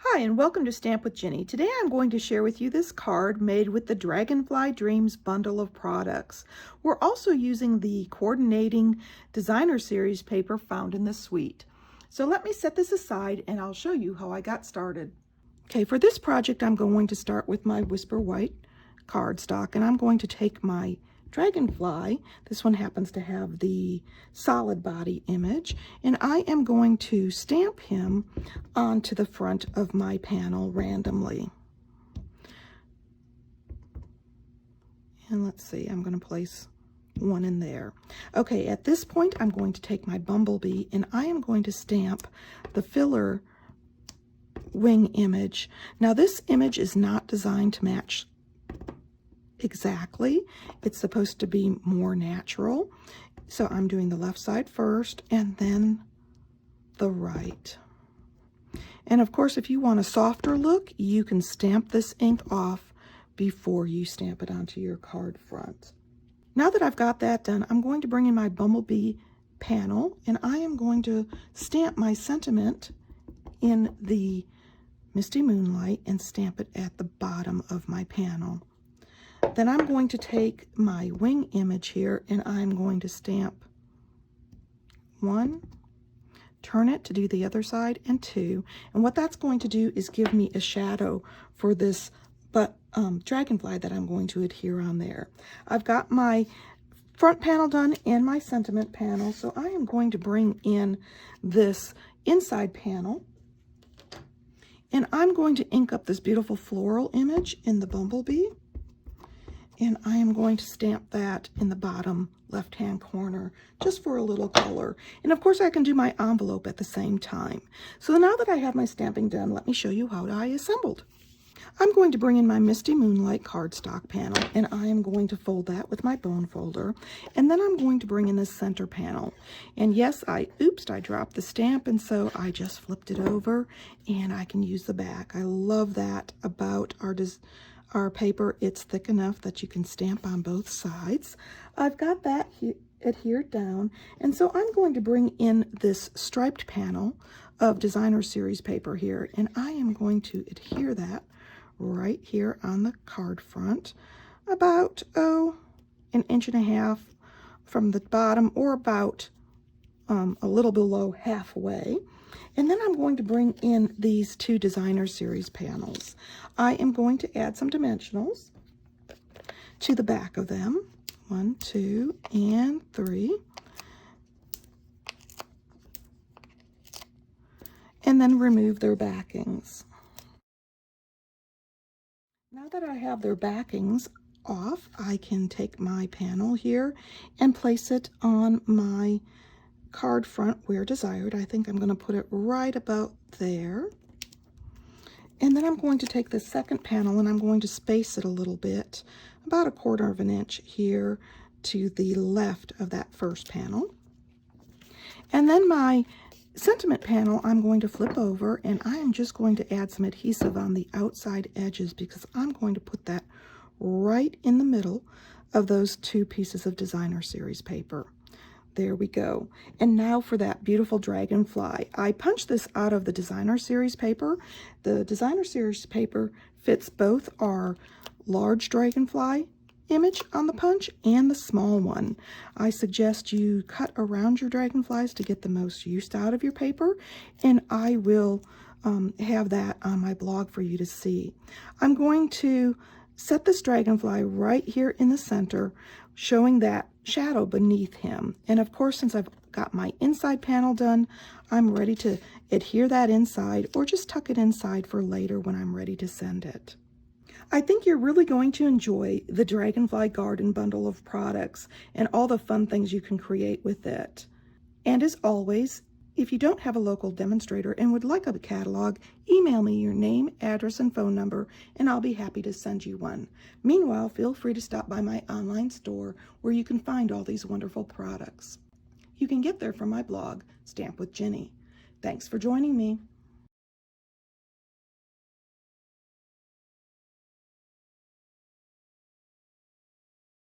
Hi, and welcome to Stamp with Jini. Today I'm going to share with you this card made with the Dragonfly Dreams bundle of products. We're also using the coordinating designer series paper found in the suite. So let me set this aside and I'll show you how I got started. Okay, for this project I'm going to start with my Whisper White cardstock, and I'm going to take my Dragonfly. This one happens to have the solid body image, and I am going to stamp him onto the front of my panel randomly. And let's see, I'm going to place one in there. Okay, at this point I'm going to take my bumblebee and I am going to stamp the filler wing image. Now this image is not designed to match exactly. It's supposed to be more natural. So I'm doing the left side first and then the right. And of course, if you want a softer look, you can stamp this ink off before you stamp it onto your card front. Now that I've got that done, I'm going to bring in my bumblebee panel and I am going to stamp my sentiment in the Misty Moonlight and stamp it at the bottom of my panel. Then I'm going to take my wing image here and I'm going to stamp one, turn it to do the other side, and two. And what that's going to do is give me a shadow for this dragonfly that I'm going to adhere on there. I've got my front panel done and my sentiment panel, so I am going to bring in this inside panel and I'm going to ink up this beautiful floral image in the bumblebee. And I am going to stamp that in the bottom left-hand corner just for a little color. And of course I can do my envelope at the same time. So now that I have my stamping done, let me show you how I assembled. I'm going to bring in my Misty Moonlight cardstock panel and I am going to fold that with my bone folder. And then I'm going to bring in this center panel. And yes, I dropped the stamp, and so I just flipped it over and I can use the back. I love that about our paper. It's thick enough that you can stamp on both sides. I've got that adhered down, and so I'm going to bring in this striped panel of designer series paper here, and I am going to adhere that right here on the card front, about an inch and a half from the bottom, or about a little below halfway. And then I'm going to bring in these two designer series panels. I am going to add some dimensionals to the back of them. 1, 2, and 3. And then remove their backings. Now that I have their backings off, I can take my panel here and place it on my card front where desired. I think I'm going to put it right about there. And then I'm going to take the second panel and I'm going to space it a little bit, about 1/4 of an inch here to the left of that first panel. And then my sentiment panel I'm going to flip over, and I am just going to add some adhesive on the outside edges because I'm going to put that right in the middle of those two pieces of designer series paper. There we go. And now for that beautiful dragonfly. I punched this out of the designer series paper. The designer series paper fits both our large dragonfly image on the punch and the small one. I suggest you cut around your dragonflies to get the most use out of your paper, and I will have that on my blog for you to see. I'm going to set this dragonfly right here in the center, showing that shadow beneath him. And of course, since I've got my inside panel done, I'm ready to adhere that inside or just tuck it inside for later when I'm ready to send it. I think you're really going to enjoy the Dragonfly Garden bundle of products and all the fun things you can create with it. And as always, if you don't have a local demonstrator and would like a catalog, email me your name, address, and phone number, and I'll be happy to send you one. Meanwhile, feel free to stop by my online store where you can find all these wonderful products. You can get there from my blog, Stamp with Jini. Thanks for joining me.